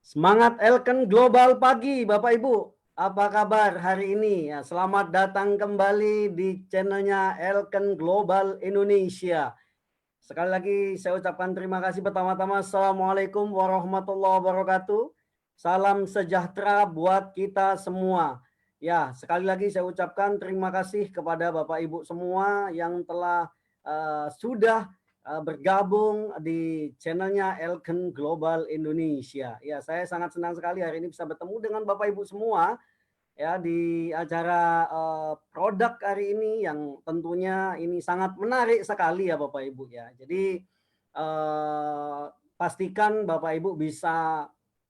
Semangat Elken Global pagi, Bapak Ibu. Apa kabar hari ini? Ya, selamat datang kembali di channelnya Elken Global Indonesia. Sekali lagi saya ucapkan terima kasih pertama-tama. Assalamualaikum warahmatullahi wabarakatuh. Salam sejahtera buat kita semua. Ya, sekali lagi saya ucapkan terima kasih kepada Bapak Ibu semua yang telah sudah bergabung di channelnya Elken Global Indonesia. Ya, saya sangat senang sekali hari ini bisa bertemu dengan Bapak Ibu semua ya di acara produk hari ini yang tentunya ini sangat menarik sekali ya Bapak Ibu ya. Jadi pastikan Bapak Ibu bisa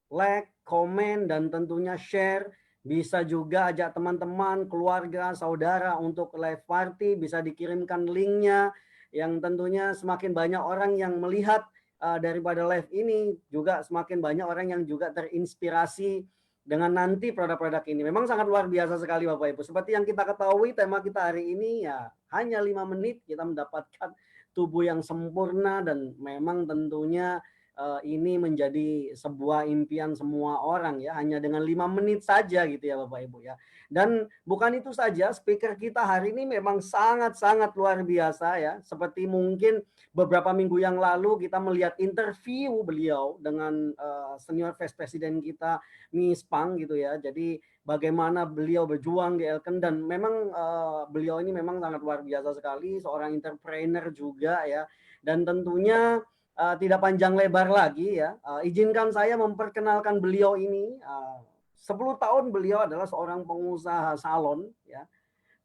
like, komen dan tentunya share. Bisa juga ajak teman-teman, keluarga, saudara untuk live party, bisa dikirimkan linknya yang tentunya semakin banyak orang yang melihat daripada live ini juga semakin banyak orang yang juga terinspirasi dengan nanti produk-produk ini. Memang sangat luar biasa sekali Bapak Ibu. Seperti yang kita ketahui tema kita hari ini ya hanya 5 menit kita mendapatkan tubuh yang sempurna dan memang tentunya ini menjadi sebuah impian semua orang ya hanya dengan 5 menit saja gitu ya Bapak Ibu ya. Dan bukan itu saja, speaker kita hari ini memang sangat-sangat luar biasa ya. Seperti mungkin beberapa minggu yang lalu kita melihat interview beliau dengan senior vice president kita Miss Pang gitu ya. Jadi bagaimana beliau berjuang di Elken dan memang beliau ini memang sangat luar biasa sekali, seorang entrepreneur juga ya. Dan tentunya tidak panjang lebar lagi ya. Izinkan saya memperkenalkan beliau ini. 10 tahun beliau adalah seorang pengusaha salon ya.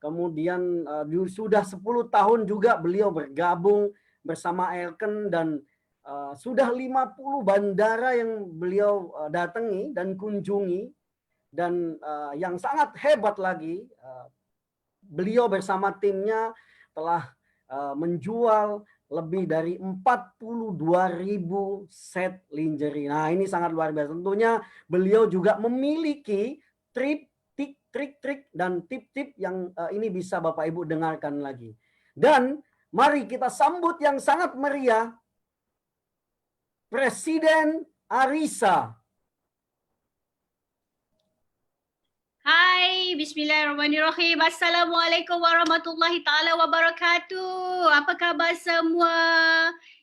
Kemudian sudah 10 tahun juga beliau bergabung bersama Elken dan sudah 50 bandara yang beliau datangi dan kunjungi dan yang sangat hebat lagi beliau bersama timnya telah menjual lebih dari 42.000 set lingerie. Nah, ini sangat luar biasa. Tentunya beliau juga memiliki trik-trik dan tip-tip yang ini bisa Bapak Ibu dengarkan lagi. Dan mari kita sambut yang sangat meriah Presiden Arisa. Hai, bismillahirrahmanirrahim. Assalamualaikum warahmatullahi taala wabarakatuh. Apa khabar semua?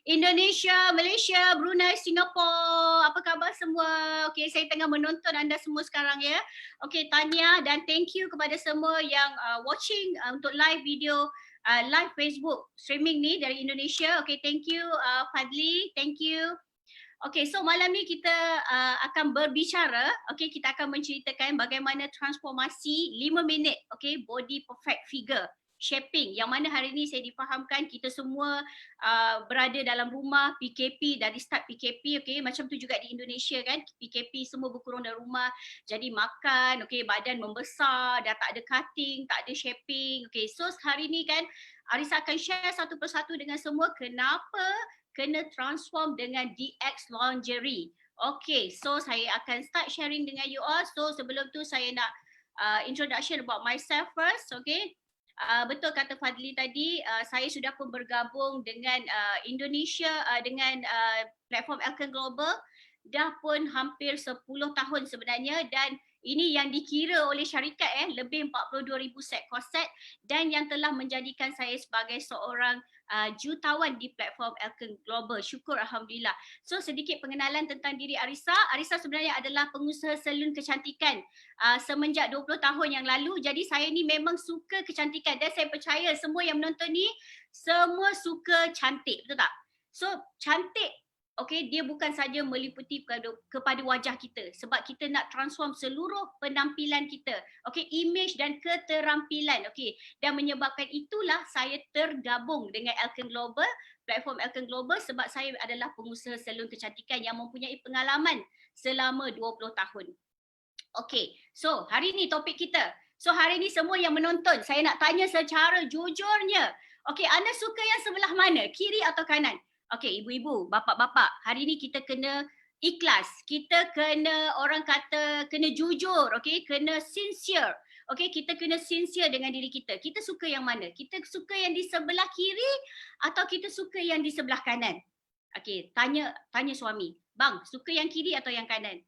Indonesia, Malaysia, Brunei, Singapura. Apa khabar semua? Okey, saya tengah menonton anda semua sekarang ya. Okey, tahniah dan thank you kepada semua yang watching untuk live video live Facebook streaming ni dari Indonesia. Okey, thank you Fadli, thank you. Okay, so malam ni kita akan berbicara, okay, kita akan menceritakan bagaimana transformasi 5 minit, okay, body perfect figure shaping yang mana hari ni saya difahamkan kita semua berada dalam rumah PKP, dari start PKP, okay, macam tu juga di Indonesia kan, PKP semua berkurang dari rumah, jadi makan, okay, badan membesar, dah tak ada cutting, tak ada shaping, okay, so hari ni kan Arisa akan share satu persatu dengan semua kenapa kena transform dengan DX Lingerie. Okay, so saya akan start sharing dengan you all. So sebelum tu saya nak introduction about myself first, okay. Betul kata Fadli tadi, saya sudah pun bergabung dengan Indonesia dengan platform Elken Global dah pun hampir 10 tahun sebenarnya dan ini yang dikira oleh syarikat lebih 42,000 set korset dan yang telah menjadikan saya sebagai seorang jutawan di platform Elken Global. Syukur Alhamdulillah. So sedikit pengenalan tentang diri Arisa. Arisa sebenarnya adalah pengusaha salon kecantikan semenjak 20 tahun yang lalu. Jadi saya ni memang suka kecantikan dan saya percaya semua yang menonton ni semua suka cantik, betul tak? So cantik, okay, dia bukan saja meliputi kepada wajah kita sebab kita nak transform seluruh penampilan kita, okay, image dan keterampilan, okay, dan menyebabkan itulah saya tergabung dengan Elken Global, platform Elken Global sebab saya adalah pengusaha salon kecantikan yang mempunyai pengalaman selama 20 tahun. Okay, so hari ni topik kita. So hari ni semua yang menonton, saya nak tanya secara jujurnya, okay, anda suka yang sebelah mana, kiri atau kanan? Okay, ibu-ibu, bapak-bapak, hari ni kita kena ikhlas, kita kena orang kata kena jujur, okay, kena sincere. Okay, kita kena sincere dengan diri kita. Kita suka yang mana? Kita suka yang di sebelah kiri atau kita suka yang di sebelah kanan? Okay, tanya suami. Bang, suka yang kiri atau yang kanan?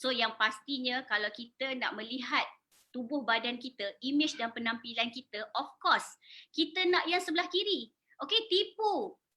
So yang pastinya kalau kita nak melihat tubuh badan kita, image dan penampilan kita, of course kita nak yang sebelah kiri. Okay,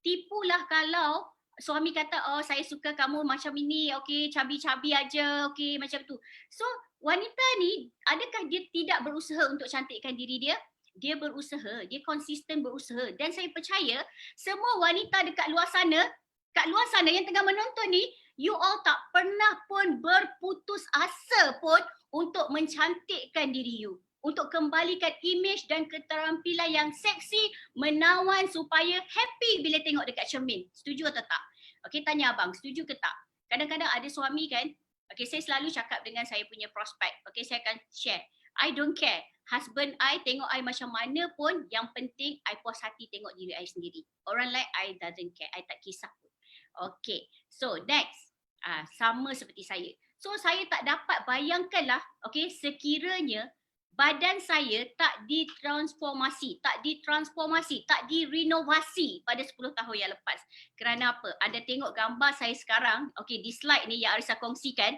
tipulah kalau suami kata, oh saya suka kamu macam ini, okay, cabi-cabi aja, okay, macam tu. So wanita ni, adakah dia tidak berusaha untuk cantikkan diri dia? Dia berusaha, dia konsisten berusaha, dan saya percaya semua wanita dekat luar sana yang tengah menonton ni, you all tak pernah pun berputus asa pun untuk mencantikkan diri you, untuk kembalikan image dan keterampilan yang seksi, menawan supaya happy bila tengok dekat cermin. Setuju atau tak? Okey, tanya abang, setuju ke tak? Kadang-kadang ada suami kan, okey, saya selalu cakap dengan saya punya prospek, okey, saya akan share. I don't care. Husband I tengok I macam mana pun, yang penting I puas hati tengok diri I sendiri. Orang lain I doesn't care, I tak kisah pun. Okay, so next. Sama seperti saya. So saya tak dapat bayangkanlah, okay, sekiranya badan saya tak ditransformasi, tak direnovasi pada 10 tahun yang lepas. Kerana apa? Anda tengok gambar saya sekarang, okay, di slide ni yang Arisa kongsikan.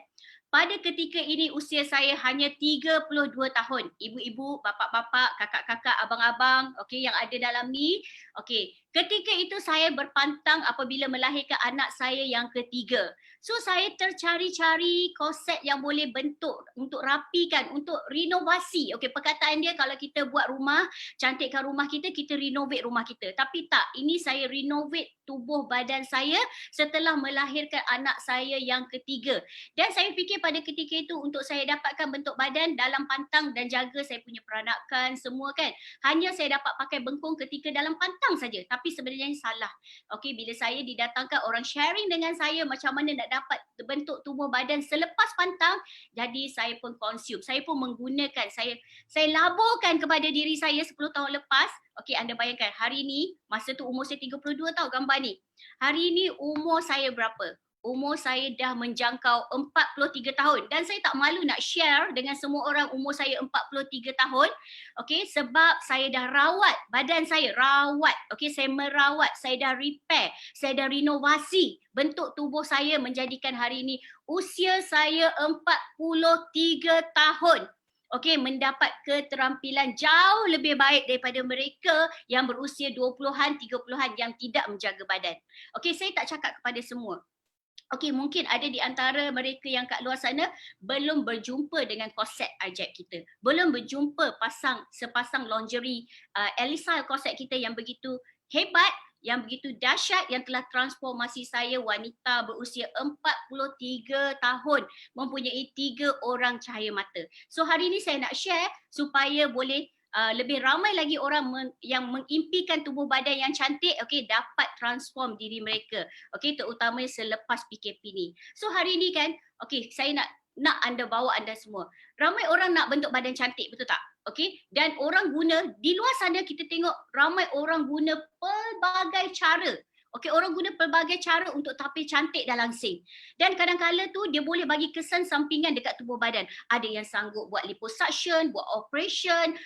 Pada ketika ini usia saya hanya 32 tahun. Ibu-ibu, bapa-bapa, kakak-kakak, abang-abang, okay, yang ada dalam ni. Okay, ketika itu saya berpantang apabila melahirkan anak saya yang ketiga. So saya tercari-cari konsep yang boleh bentuk untuk rapikan, untuk renovasi. Okey, perkataan dia kalau kita buat rumah, cantikkan rumah kita, kita renovate rumah kita. Tapi tak, ini saya renovate tubuh badan saya setelah melahirkan anak saya yang ketiga. Dan saya fikir pada ketika itu untuk saya dapatkan bentuk badan dalam pantang dan jaga saya punya peranakan semua kan. Hanya saya dapat pakai bengkung ketika dalam pantang saja. Tapi sebenarnya salah. Okey, bila saya didatangkan orang sharing dengan saya macam mana nak dapat bentuk tubuh badan selepas pantang, jadi saya pun consume, saya pun menggunakan, saya laburkan kepada diri saya 10 tahun lepas. Okey, anda bayangkan hari ni, masa tu umur saya 32 tahun gambar ni. Hari ni umur saya berapa? Umur saya dah menjangkau 43 tahun dan saya tak malu nak share dengan semua orang umur saya 43 tahun. Okey, sebab saya dah rawat badan saya, okey, saya merawat, saya dah repair, saya dah renovasi bentuk tubuh saya menjadikan hari ini usia saya 43 tahun. Okey, mendapat keterampilan jauh lebih baik daripada mereka yang berusia 20-an, 30-an yang tidak menjaga badan. Okey, saya tak cakap kepada semua. Okey, mungkin ada di antara mereka yang kat luar sana belum berjumpa dengan korset ajaib kita. Belum berjumpa sepasang lingerie Elisa korset kita yang begitu hebat, yang begitu dahsyat, yang telah transformasi saya wanita berusia 43 tahun, mempunyai 3 orang cahaya mata. So hari ini saya nak share supaya boleh lebih ramai lagi orang yang mengimpikan tubuh badan yang cantik, okey, dapat transform diri mereka, okey, terutama selepas PKP ni. So hari ni kan, okey, saya nak anda bawa anda semua. Ramai orang nak bentuk badan cantik, betul tak? Okey, dan orang guna di luar sana, kita tengok ramai orang guna pelbagai cara. Okey, orang guna pelbagai cara untuk tampil cantik dan langsing. Dan kadang-kadang tu dia boleh bagi kesan sampingan dekat tubuh badan. Ada yang sanggup buat liposuction, buat operation,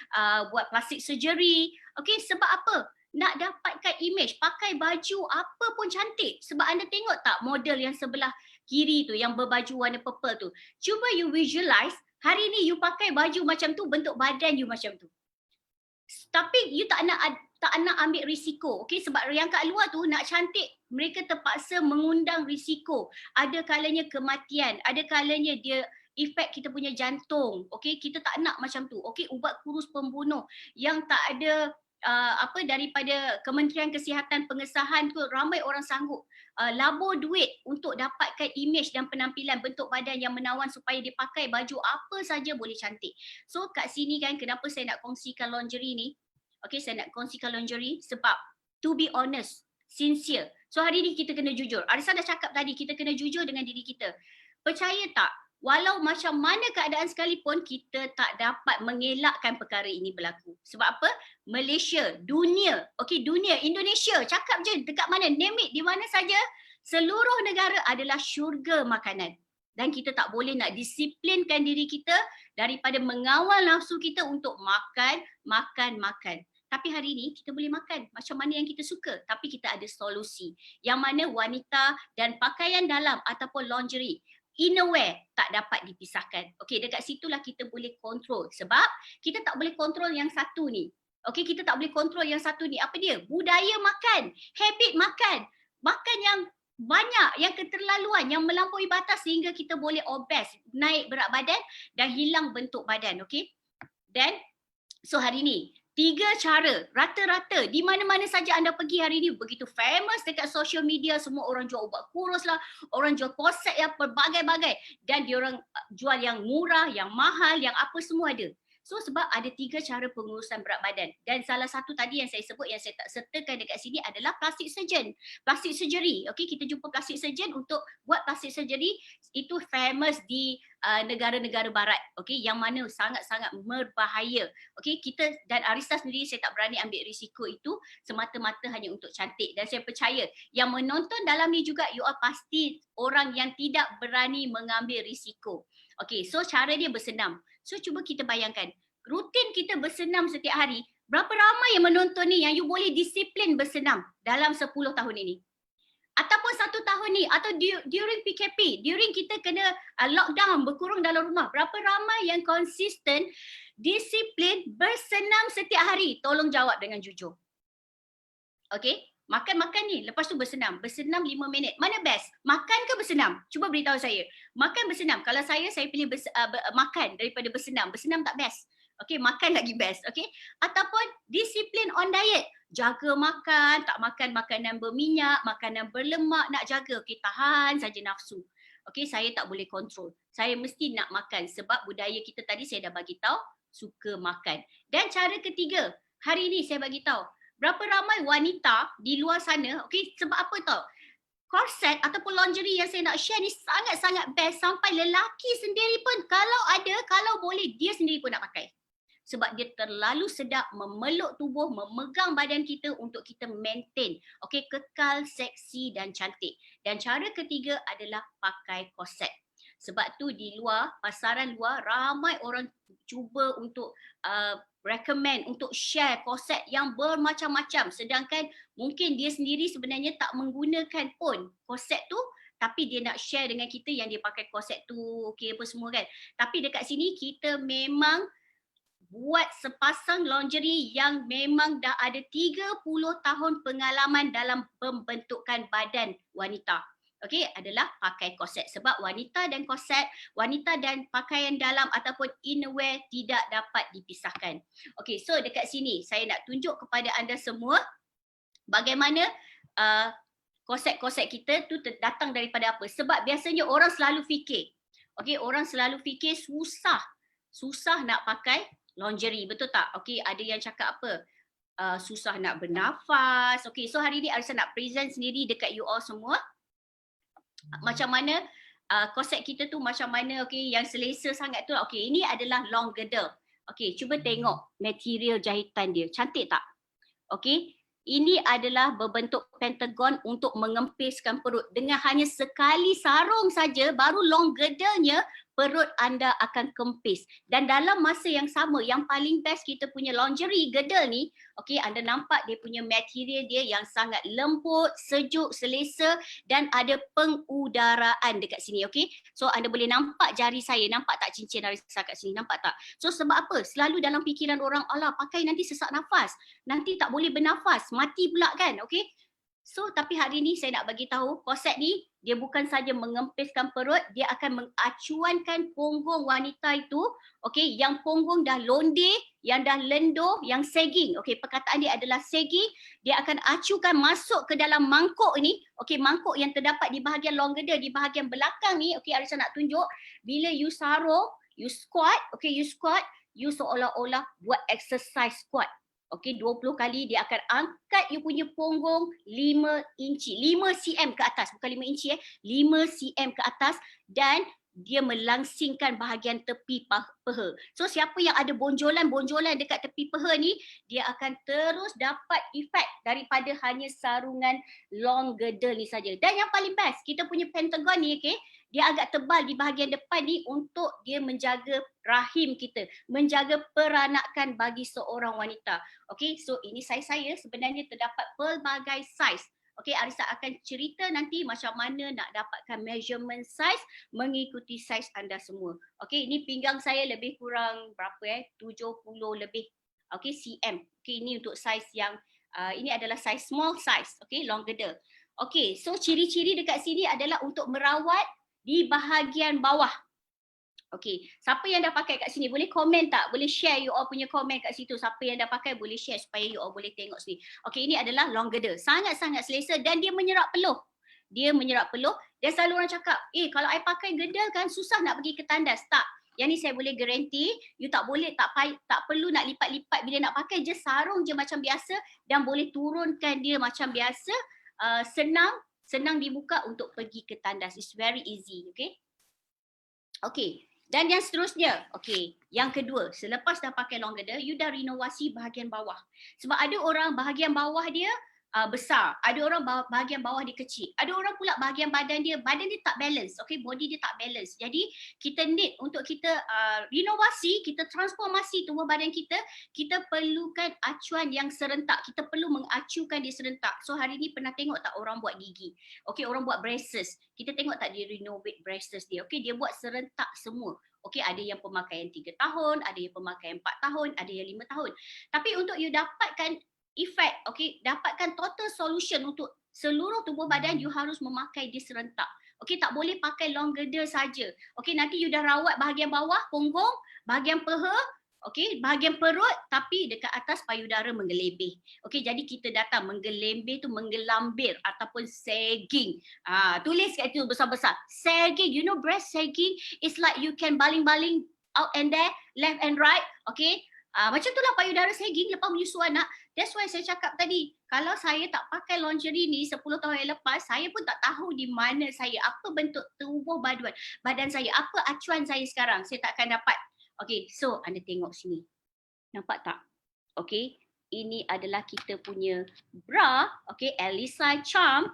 buat plastic surgery. Okey, sebab apa? Nak dapatkan image, pakai baju apa pun cantik. Sebab anda tengok tak model yang sebelah kiri tu, yang berbaju warna purple tu. Cuba you visualize, hari ni you pakai baju macam tu, bentuk badan you macam tu. Tapi you tak nak ambil risiko, okey, sebab yang kat luar tu nak cantik, mereka terpaksa mengundang risiko. Ada kalanya kematian, ada kalanya dia efek kita punya jantung, okey, kita tak nak macam tu. Okey, ubat kurus pembunuh yang tak ada daripada Kementerian Kesihatan pengesahan tu, ramai orang sanggup labur duit untuk dapatkan image dan penampilan bentuk badan yang menawan supaya dia pakai baju apa saja boleh cantik. So kat sini kan kenapa saya nak kongsikan lingerie ni? Okay, saya nak kongsikan lingerie sebab to be honest, sincere. So hari ni kita kena jujur. Arisa dah cakap tadi, kita kena jujur dengan diri kita. Percaya tak? Walau macam mana keadaan sekalipun, kita tak dapat mengelakkan perkara ini berlaku. Sebab apa? Malaysia, dunia, okey, dunia, Indonesia, cakap je dekat mana, name it, di mana saja, seluruh negara adalah syurga makanan. Dan kita tak boleh nak disiplinkan diri kita daripada mengawal nafsu kita untuk makan. Tapi hari ini kita boleh makan macam mana yang kita suka. Tapi kita ada solusi. Yang mana wanita dan pakaian dalam ataupun lingerie, innerwear tak dapat dipisahkan. Okey, dekat situlah kita boleh kontrol. Sebab kita tak boleh kontrol yang satu ni. Okey, kita tak boleh kontrol yang satu ni. Apa dia? Budaya makan, habit makan. Makan yang banyak, yang keterlaluan, yang melampaui batas sehingga kita boleh obes, naik berat badan dan hilang bentuk badan. Okey. Dan so hari ni 3 cara rata-rata di mana-mana saja anda pergi hari ni begitu famous dekat social media, semua orang jual ubat kurus lah, orang jual korset yang berbagai-bagai dan diorang jual yang murah, yang mahal, yang apa semua ada. So sebab ada 3 cara pengurusan berat badan dan salah satu tadi yang saya sebut yang saya tak sertakan dekat sini adalah plastic surgeon, plastic surgery. Okey, kita jumpa plastic surgeon untuk buat plastic surgery, itu famous di negara-negara barat, okey, yang mana sangat-sangat berbahaya. Okey, kita dan Arista sendiri saya tak berani ambil risiko itu semata-mata hanya untuk cantik dan saya percaya yang menonton dalam ni juga you all pasti orang yang tidak berani mengambil risiko. Okey, so cara dia bersenam. So cuba kita bayangkan, rutin kita bersenam setiap hari, berapa ramai yang menonton ni yang you boleh disiplin bersenam dalam 10 tahun ini? Ataupun 1 tahun ni, atau during PKP, during kita kena lockdown, berkurung dalam rumah, berapa ramai yang konsisten, disiplin bersenam setiap hari? Tolong jawab dengan jujur. Okey? Makan-makan ni, lepas tu bersenam. Bersenam 5 minit. Mana best? Makan ke bersenam? Cuba beritahu saya. Makan bersenam. Kalau saya pilih makan daripada bersenam. Bersenam tak best. Okey, makan lagi best. Okey? Ataupun disiplin on diet. Jaga makan, tak makan makanan berminyak, makanan berlemak, nak jaga. Okey, tahan saja nafsu. Okey, saya tak boleh kontrol. Saya mesti nak makan sebab budaya kita tadi saya dah bagi tahu suka makan. Dan cara ketiga, hari ni saya bagi tahu. Berapa ramai wanita di luar sana, okey, sebab apa tau? Korset ataupun lingerie yang saya nak share ni sangat-sangat best sampai lelaki sendiri pun kalau boleh dia sendiri pun nak pakai. Sebab dia terlalu sedap memeluk tubuh, memegang badan kita untuk kita maintain, okey, kekal, seksi dan cantik. Dan cara ketiga adalah pakai korset. Sebab tu di luar, pasaran luar ramai orang cuba untuk recommend untuk share korset yang bermacam-macam sedangkan mungkin dia sendiri sebenarnya tak menggunakan pun korset tu tapi dia nak share dengan kita yang dia pakai korset tu, okey apa semua kan. Tapi dekat sini kita memang buat sepasang lingerie yang memang dah ada 30 tahun pengalaman dalam pembentukan badan wanita. Okey, adalah pakai korset sebab wanita dan korset, wanita dan pakaian dalam ataupun innerwear tidak dapat dipisahkan. Okey, so dekat sini saya nak tunjuk kepada anda semua bagaimana korset-korset kita tu datang daripada apa. Sebab biasanya orang selalu fikir, okey, orang selalu fikir susah nak pakai lingerie, betul tak? Okey, ada yang cakap apa? Susah nak bernafas. Okey, so hari ni Arisa nak present sendiri dekat you all semua. Macam mana korset kita tu macam mana, okey, yang selesa sangat tu. Okey, ini adalah long girdle. Okey, cuba tengok material jahitan dia. Cantik tak? Okey, ini adalah berbentuk pentagon untuk mengempiskan perut. Dengan hanya sekali sarung saja baru long girdle-nya perut anda akan kempis. Dan dalam masa yang sama, yang paling best kita punya lingerie girdle ni, okey, anda nampak dia punya material dia yang sangat lembut, sejuk, selesa dan ada pengudaraan dekat sini, okey. So anda boleh nampak jari saya, nampak tak cincin Arisa kat sini, nampak tak? So sebab apa? Selalu dalam fikiran orang, alah pakai nanti sesak nafas, nanti tak boleh bernafas, mati pula kan, okey. So tapi hari ni saya nak bagi tahu korset ni dia bukan saja mengempiskan perut, dia akan mengacuankan punggung wanita itu, okey, yang punggung dah londe, yang dah lendur, yang sagging. Okey, perkataan dia adalah sagging. Dia akan acukan masuk ke dalam mangkuk ni, okey, mangkuk yang terdapat di bahagian long girdle di bahagian belakang ni. Okey, Arisa nak tunjuk bila you sarung, you squat, okey, you squat, you seolah-olah buat exercise squat. Okey, 20 kali dia akan angkat you punya punggung 5 inci, 5 cm ke atas, bukan 5 inci 5 cm ke atas dan dia melangsingkan bahagian tepi peha. So siapa yang ada bonjolan-bonjolan dekat tepi peha ni, dia akan terus dapat efek daripada hanya sarungan long girdle ni saja. Dan yang paling best, kita punya pentagon ni, okey, dia agak tebal di bahagian depan ni untuk dia menjaga rahim kita, menjaga peranakan bagi seorang wanita. Okey, so ini saiz saya sebenarnya terdapat pelbagai saiz. Okey, Arisa akan cerita nanti macam mana nak dapatkan measurement size mengikuti saiz anda semua. Okey, ini pinggang saya lebih kurang berapa 70 lebih. Okey, cm. Okey, ini untuk saiz yang ini adalah saiz small size, okey, long girdle. Okey, so ciri-ciri dekat sini adalah untuk merawat di bahagian bawah. Okey, siapa yang dah pakai kat sini boleh komen tak? Boleh share you all punya komen kat situ. Siapa yang dah pakai boleh share supaya you all boleh tengok sini. Okey, ini adalah long girdle. Sangat-sangat selesa dan dia menyerap peluh. Dia menyerap peluh. Dan selalu orang cakap, kalau I pakai girdle kan susah nak pergi ke tandas. Tak. Yang ni saya boleh guarantee, you tak boleh, tak perlu nak lipat-lipat bila nak pakai, je sarung je macam biasa dan boleh turunkan dia macam biasa. Senang dibuka untuk pergi ke tandas. It's very easy, okay? Okay. Dan yang seterusnya, yang kedua, selepas dah pakai long girdle, you dah renovasi bahagian bawah. Sebab ada orang bahagian bawah dia besar, ada orang bahagian bawah dia kecil, ada orang pula bahagian badan dia tak balance, body dia tak balance. Jadi kita need untuk kita renovasi, kita transformasi tubuh badan kita perlukan acuan yang serentak, kita perlu mengacukan dia serentak. So hari ni pernah tengok tak orang buat gigi, orang buat braces, kita tengok tak dia renovate braces dia, dia buat serentak semua. Ada yang pemakaian 3 tahun, ada yang pemakaian 4 tahun, ada yang 5 tahun. Tapi untuk you dapatkan efek, dapatkan total solution untuk seluruh tubuh badan, you harus memakai dia serentak. Tak boleh pakai long girdle saja. Nanti you dah rawat bahagian bawah, punggung, bahagian peha, bahagian perut, tapi dekat atas payudara menggelembir. Jadi kita datang menggelembir tu menggelambir ataupun sagging. Tulis kat itu besar-besar. Sagging, you know breast sagging is like you can baling-baling out and there, left and right, macam itulah payudara sagging lepas menyusu anak. That's why saya cakap tadi, kalau saya tak pakai lingerie ni 10 tahun yang lepas, saya pun tak tahu di mana saya, apa bentuk tubuh badan saya, apa acuan saya sekarang. Saya tak akan dapat. So anda tengok sini. Nampak tak? Ini adalah kita punya bra, Elisa Charm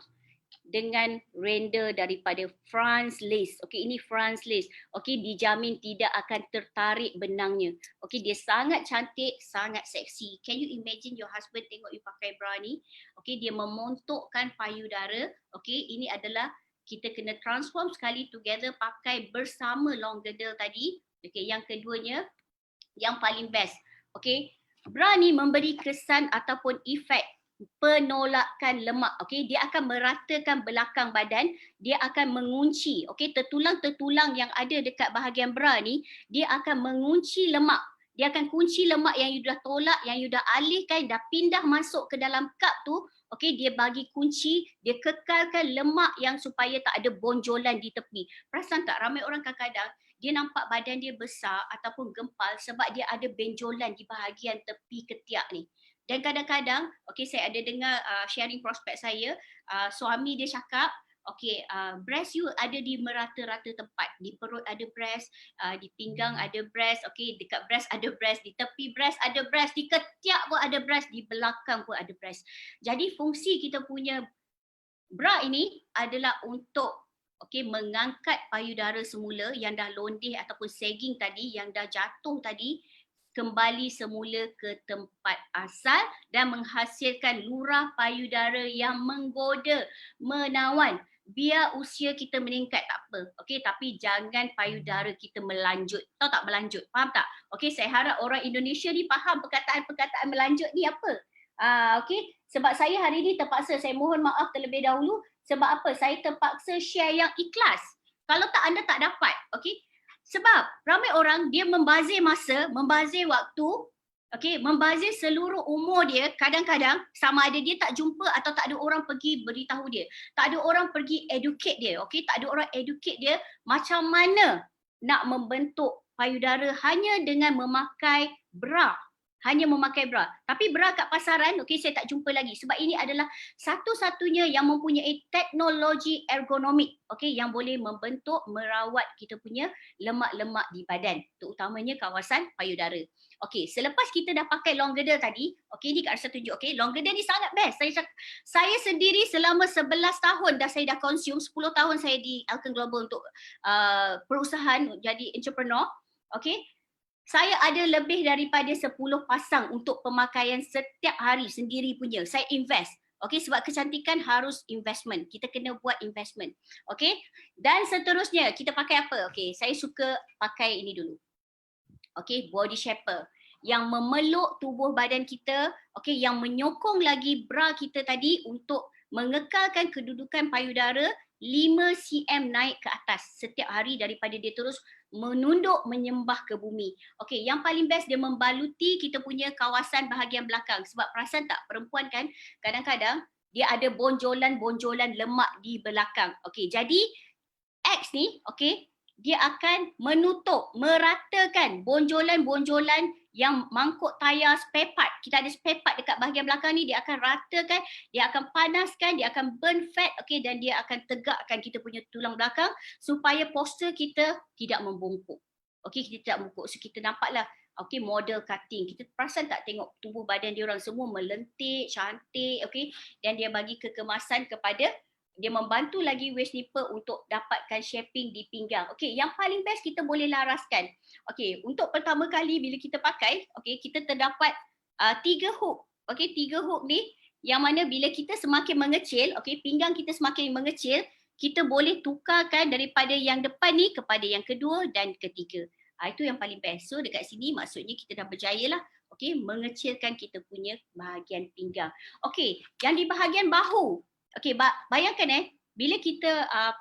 dengan render daripada France lace. Ini France lace. Dijamin tidak akan tertarik benangnya. Dia sangat cantik, sangat seksi. Can you imagine your husband tengok you pakai bra ni? Dia memontokkan payudara. Ini adalah kita kena transform sekali together pakai bersama long girdle tadi. Yang keduanya, yang paling best. Bra ni memberi kesan ataupun efek penolakan lemak. Dia akan meratakan belakang badan, dia akan mengunci, tertulang-tertulang yang ada dekat bahagian bra ni, dia akan mengunci lemak. Dia akan kunci lemak yang you dah tolak, yang you dah alihkan, dah pindah masuk ke dalam cup tu. Dia bagi kunci, dia kekalkan lemak yang supaya tak ada bonjolan di tepi. Perasan tak, ramai orang kadang-kadang dia nampak badan dia besar ataupun gempal sebab dia ada benjolan di bahagian tepi ketiak ni. Dan kadang-kadang, saya ada dengar sharing prospek saya, suami dia cakap, breast you ada di merata-rata tempat. Di perut ada breast, di pinggang ada breast, dekat breast ada breast, di tepi breast ada breast, di ketiak pun ada breast, di belakang pun ada breast. Jadi fungsi kita punya bra ini adalah untuk mengangkat payudara semula yang dah londeh ataupun sagging tadi, yang dah jatuh tadi, kembali semula ke tempat asal dan menghasilkan lurah payudara yang menggoda, menawan. Biar usia kita meningkat tak apa, tapi jangan payudara kita melanjut. Tahu tak melanjut? Faham tak? Saya harap orang Indonesia ni faham perkataan-perkataan melanjut ni apa. Sebab saya hari ni terpaksa, saya mohon maaf terlebih dahulu. Sebab apa? Saya terpaksa share yang ikhlas. Kalau tak, anda tak dapat. Sebab ramai orang dia membazir masa, membazir waktu, membazir seluruh umur dia. Kadang-kadang sama ada dia tak jumpa atau tak ada orang pergi beritahu dia. Tak ada orang pergi educate dia. Tak ada orang educate dia macam mana nak membentuk payudara hanya dengan memakai bra. Hanya memakai bra. Tapi bra kat pasaran, saya tak jumpa lagi. Sebab ini adalah satu-satunya yang mempunyai teknologi ergonomik, yang boleh membentuk, merawat kita punya lemak-lemak di badan. Terutamanya kawasan payudara. Selepas kita dah pakai long girdle tadi, ni Kak Arsa tunjuk, long girdle ni sangat best. Saya sendiri selama 11 tahun saya dah consume, 10 tahun saya di Elkan Global untuk perusahaan, jadi entrepreneur. Saya ada lebih daripada 10 pasang untuk pemakaian setiap hari sendiri punya. Saya invest. Okey, sebab kecantikan harus investment. Kita kena buat investment. Okey? Dan seterusnya kita pakai apa? Okey, saya suka pakai ini dulu. Okey, body shaper yang memeluk tubuh badan kita, okey, yang menyokong lagi bra kita tadi untuk mengekalkan kedudukan payudara 5 cm naik ke atas setiap hari daripada dia terus menunduk menyembah ke bumi. Okey, yang paling best dia membaluti kita punya kawasan bahagian belakang. Sebab perasan tak, perempuan kan kadang-kadang dia ada bonjolan-bonjolan lemak di belakang. Okey, jadi X ni, okey, dia akan menutup, meratakan bonjolan-bonjolan yang mangkuk tayar spare part. Kita ada spare part dekat bahagian belakang ni, dia akan ratakan, dia akan panaskan, dia akan burn fat, okey, dan dia akan tegakkan kita punya tulang belakang supaya postur kita tidak membungkuk. Okey, kita tidak membungkuk. So kita nampaklah okey, model cutting. Kita perasan tak tengok tubuh badan dia orang semua melentik, cantik, okey, dan dia bagi kekemasan kepada, dia membantu lagi waist nipple untuk dapatkan shaping di pinggang. Okey, yang paling best kita boleh laraskan. Okey, untuk pertama kali bila kita pakai, okey, kita terdapat 3 hook. Okey, 3 hook ni yang mana bila kita semakin mengecil, okey, pinggang kita semakin mengecil, kita boleh tukarkan daripada yang depan ni kepada yang kedua dan ketiga. Itu yang paling best. So dekat sini maksudnya kita dah berjaya lah, okey, mengecilkan kita punya bahagian pinggang. Okey, yang di bahagian bahu. Okey, bayangkan bila kita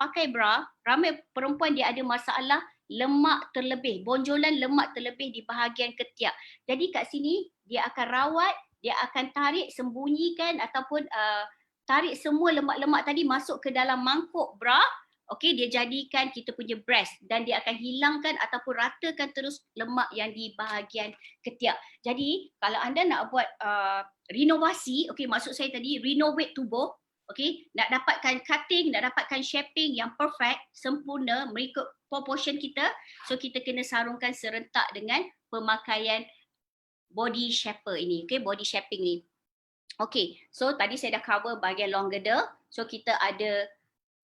pakai bra, ramai perempuan dia ada masalah lemak terlebih, bonjolan lemak terlebih di bahagian ketiak. Jadi kat sini dia akan rawat, dia akan tarik, sembunyikan ataupun tarik semua lemak-lemak tadi masuk ke dalam mangkuk bra. Okey, dia jadikan kita punya breast dan dia akan hilangkan ataupun ratakan terus lemak yang di bahagian ketiak. Jadi kalau anda nak buat renovasi, okey, maksud saya tadi renovate tubuh, okey, nak dapatkan cutting, nak dapatkan shaping yang perfect, sempurna mengikut proportion kita, so kita kena sarungkan serentak dengan pemakaian body shaper ini, okey, body shaping ni. Okey, so tadi saya dah cover bahagian long girdle, so kita ada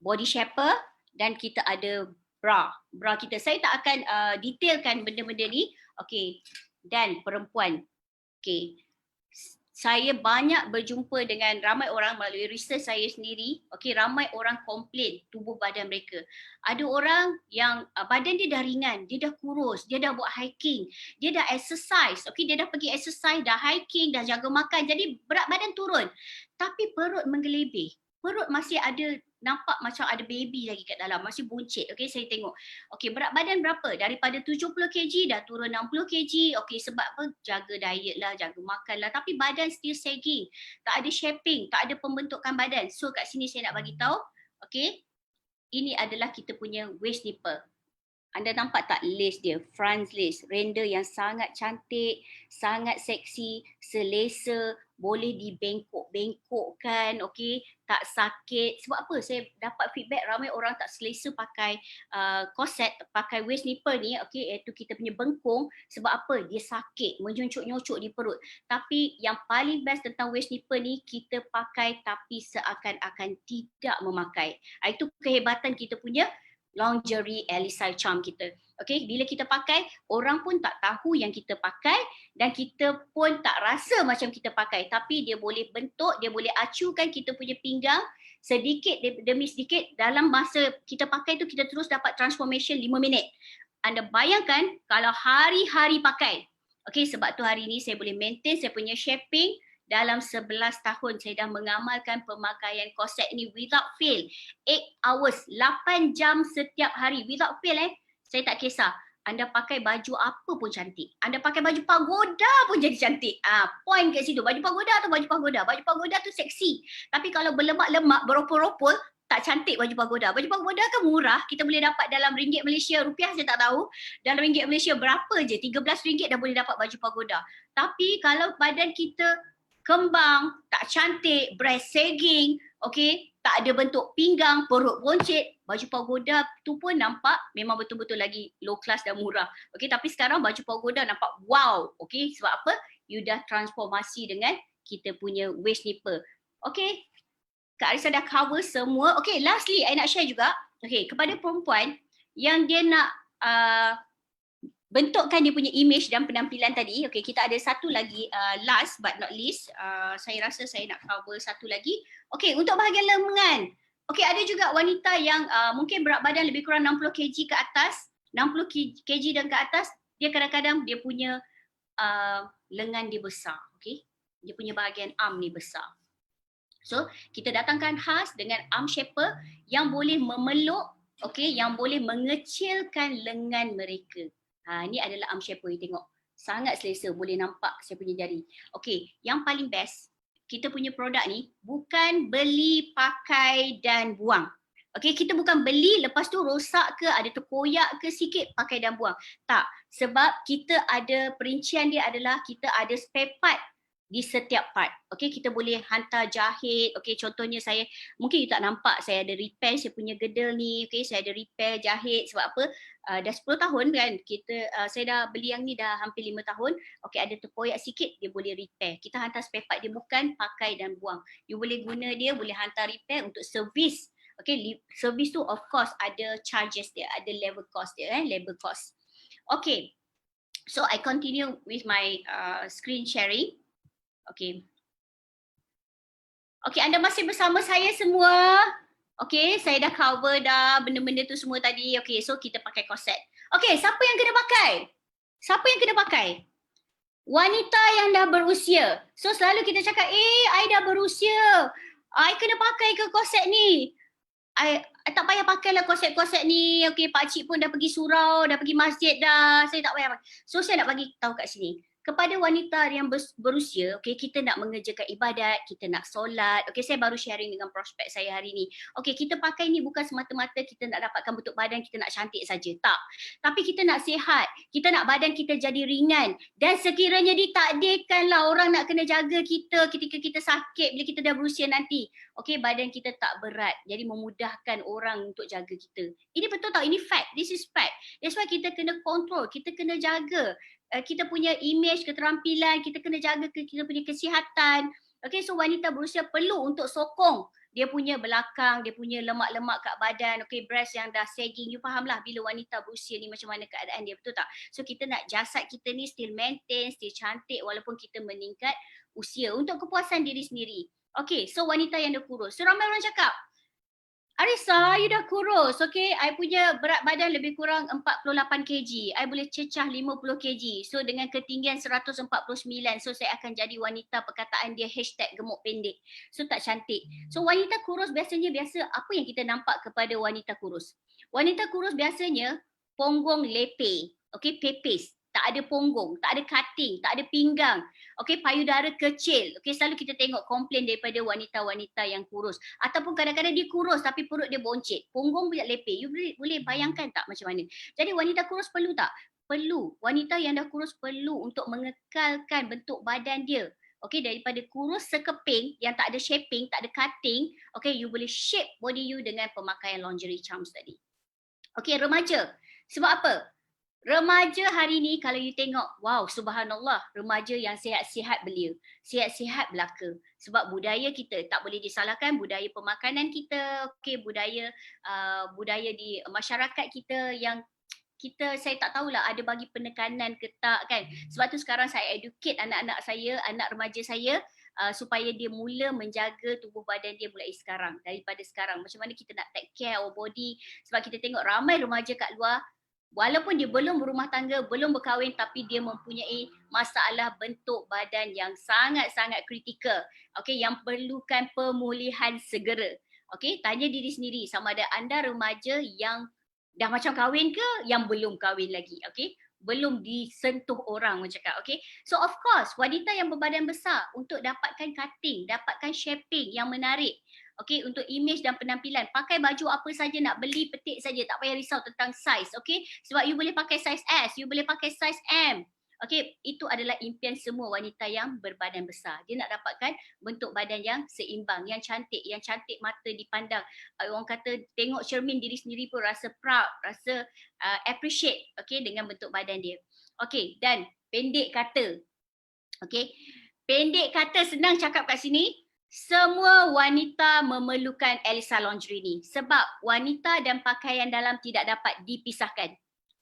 body shaper dan kita ada bra kita. Saya tak akan detailkan benda-benda ni. Okey, dan perempuan. Okey, saya banyak berjumpa dengan ramai orang melalui research saya sendiri. Okey, ramai orang komplain tubuh badan mereka. Ada orang yang badan dia dah ringan, dia dah kurus, dia dah buat hiking, dia dah exercise. Okey, dia dah pergi exercise, dah hiking, dah jaga makan. Jadi berat badan turun. Tapi perut menggelebih. Perut masih ada, nampak macam ada baby lagi kat dalam, masih buncit. Okey, saya tengok. Okey, berat badan berapa? Daripada 70 kg dah turun 60 kg. Okey, sebab apa? Jaga diet lah, jaga makan lah. Tapi badan still sagging. Tak ada shaping, tak ada pembentukan badan. So kat sini saya nak bagi tahu, okey, ini adalah kita punya waist nipple. Anda nampak tak lace dia, front lace, render yang sangat cantik, sangat seksi, selesa, boleh dibengkok-bengkokkan, okey, tak sakit. Sebab apa? Saya dapat feedback ramai orang tak selesa pakai corset, pakai waist nipple ni, okey, iaitu kita punya bengkung. Sebab apa? Dia sakit, menyuncuk-nyuncuk di perut. Tapi yang paling best tentang waist nipple ni, kita pakai tapi seakan-akan tidak memakai. Itu kehebatan kita punya lingerie Elisa Charm kita. Okay, bila kita pakai, orang pun tak tahu yang kita pakai dan kita pun tak rasa macam kita pakai. Tapi dia boleh bentuk, dia boleh acukan kita punya pinggang sedikit demi sedikit. Dalam masa kita pakai tu, kita terus dapat transformation 5 minit. Anda bayangkan kalau hari-hari pakai. Okay, sebab tu hari ni saya boleh maintain saya punya shaping. Dalam 11 tahun saya dah mengamalkan pemakaian korset ini without fail. 8 hours, 8 jam setiap hari without fail. Saya tak kisah. Anda pakai baju apa pun cantik. Anda pakai baju pagoda pun jadi cantik. Point kat situ. Baju pagoda atau baju pagoda. Baju pagoda tu seksi. Tapi kalau berlemak-lemak, beropol-opol, tak cantik baju pagoda. Baju pagoda kan murah. Kita boleh dapat dalam ringgit Malaysia, rupiah saya tak tahu. Dalam ringgit Malaysia berapa je? RM13 dah boleh dapat baju pagoda. Tapi kalau badan kita kembang, tak cantik, breast sagging, okey, tak ada bentuk pinggang, perut boncit, baju pagoda tu pun nampak memang betul-betul lagi low class dan murah. Okey, tapi sekarang baju pagoda nampak wow. Okey, sebab apa? You dah transformasi dengan kita punya waist nipple. Okey, Kak Arisa dah cover semua. Okey, lastly I nak share juga, okey, kepada perempuan yang dia nak bentukkan dia punya image dan penampilan tadi. Okay, kita ada satu lagi, last but not least, saya rasa saya nak cover satu lagi. Okay, untuk bahagian lengan. Okay, ada juga wanita yang mungkin berat badan lebih kurang 60 kg ke atas, 60 kg dan ke atas, dia kadang-kadang dia punya lengan dia besar. Okay, dia punya bahagian arm ni besar. So, kita datangkan khas dengan arm shaper yang boleh memeluk, okay, yang boleh mengecilkan lengan mereka. Ini adalah arm shaper, you tengok. Sangat selesa, boleh nampak saya punya jari. Okay, yang paling best, kita punya produk ni bukan beli, pakai dan buang. Okay, kita bukan beli lepas tu rosak ke, ada terkoyak ke sikit, pakai dan buang. Tak, sebab kita ada perincian dia adalah kita ada spare part di setiap part. Okay, kita boleh hantar jahit. Okay, contohnya saya, mungkin you tak nampak saya ada repair saya punya gedel ni. Okay, saya ada repair jahit. Sebab apa? Dah 10 tahun kan, saya dah beli yang ni dah hampir 5 tahun. Okay, ada terkoyak sikit, dia boleh repair. Kita hantar spare part dia, bukan pakai dan buang. You boleh guna dia, boleh hantar repair untuk servis. Okay, servis tu of course ada charges dia, ada level cost dia, labor cost. Okay, so I continue with my screen sharing. Okay. Okay, anda masih bersama saya semua? Okay, saya dah cover dah benda-benda tu semua tadi. Okay, so kita pakai korset. Okay, siapa yang kena pakai? Siapa yang kena pakai? Wanita yang dah berusia. So selalu kita cakap, I dah berusia. I kena pakai ke korset ni? I tak payah pakailah korset-korset ni. Okay, pakcik pun dah pergi surau, dah pergi masjid dah. Saya tak payah pakai. So saya nak bagi tahu kat sini. Kepada wanita yang berusia, okay, kita nak mengerjakan ibadat, kita nak solat. Okay, saya baru sharing dengan prospek saya hari ni. Okay, kita pakai ni bukan semata-mata kita nak dapatkan bentuk badan, kita nak cantik saja. Tak. Tapi kita nak sihat. Kita nak badan kita jadi ringan. Dan sekiranya ditakdirkanlah orang nak kena jaga kita ketika kita sakit, bila kita dah berusia nanti. Okay, badan kita tak berat. Jadi memudahkan orang untuk jaga kita. Ini betul tak? Ini fact. This is fact. That's why kita kena control. Kita kena jaga. Kita punya image, keterampilan, kita kena jaga kita punya kesihatan. Okay, so wanita berusia perlu untuk sokong dia punya belakang, dia punya lemak-lemak kat badan, okay, breast yang dah sagging. You fahamlah bila wanita berusia ni macam mana keadaan dia, betul tak? So kita nak jasad kita ni still maintain, still cantik walaupun kita meningkat usia untuk kepuasan diri sendiri. Okay, so wanita yang dah kurus. So ramai orang cakap, Arissa, you dah kurus. Okay, I punya berat badan lebih kurang 48 kg. I boleh cecah 50 kg. So dengan ketinggian 149. So saya akan jadi wanita, perkataan dia #gemuk pendek. So tak cantik. So wanita kurus biasanya apa yang kita nampak kepada wanita kurus? Wanita kurus biasanya punggung lepe. Okay, pepes. Tak ada punggung, tak ada cutting, tak ada pinggang. Okay, payudara kecil. Okay, selalu kita tengok komplain daripada wanita-wanita yang kurus. Ataupun kadang-kadang dia kurus tapi perut dia boncit. Punggung pula lepe. You boleh bayangkan tak macam mana? Jadi wanita kurus perlu tak? Perlu. Wanita yang dah kurus perlu untuk mengekalkan bentuk badan dia. Okay, daripada kurus sekeping yang tak ada shaping, tak ada cutting. Okay, you boleh shape body you dengan pemakaian lingerie charms tadi. Okay, remaja. Sebab apa? Remaja hari ni kalau you tengok, wow, subhanallah, remaja yang sihat-sihat belia, sihat-sihat belaka. Sebab budaya kita tak boleh disalahkan, budaya pemakanan kita, okay, budaya di masyarakat kita yang saya tak tahulah ada bagi penekanan ke tak kan. Sebab tu sekarang saya educate anak-anak saya, anak remaja saya, supaya dia mula menjaga tubuh badan dia mulai sekarang, daripada sekarang. Macam mana kita nak take care our body. Sebab kita tengok ramai remaja kat luar, walaupun dia belum berumah tangga, belum berkahwin, tapi dia mempunyai masalah bentuk badan yang sangat-sangat kritikal. Okay, yang perlukan pemulihan segera. Okay, tanya diri sendiri sama ada anda remaja yang dah macam kahwin ke yang belum kahwin lagi. Okay, belum disentuh orang cakap. Okay, so of course wanita yang berbadan besar untuk dapatkan cutting, dapatkan shaping yang menarik. Okay, untuk image dan penampilan. Pakai baju apa saja nak beli, petik saja. Tak payah risau tentang size. Okay, sebab you boleh pakai size S, you boleh pakai size M. Okay, itu adalah impian semua wanita yang berbadan besar. Dia nak dapatkan bentuk badan yang seimbang, yang cantik mata dipandang. Orang kata tengok cermin diri sendiri pun rasa proud, rasa appreciate, okay, dengan bentuk badan dia. Okay, dan pendek kata. Okay, pendek kata senang cakap kat sini. Semua wanita memerlukan Elisa Lingerie ni sebab wanita dan pakaian dalam tidak dapat dipisahkan.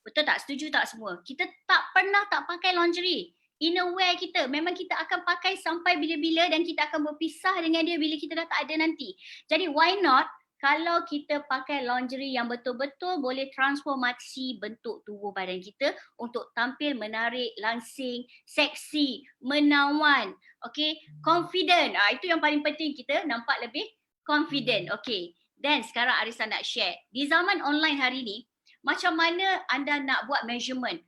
Betul tak? Setuju tak semua? Kita tak pernah tak pakai lingerie. Innerwear kita, memang kita akan pakai sampai bila-bila dan kita akan berpisah dengan dia bila kita dah tak ada nanti. Jadi why not kalau kita pakai lingerie yang betul-betul boleh transformasi bentuk tubuh badan kita untuk tampil menarik, langsing, seksi, menawan, okay, confident. Itu yang paling penting, kita nampak lebih confident. Okay, dan sekarang Arisa nak share. Di zaman online hari ni, macam mana anda nak buat measurement?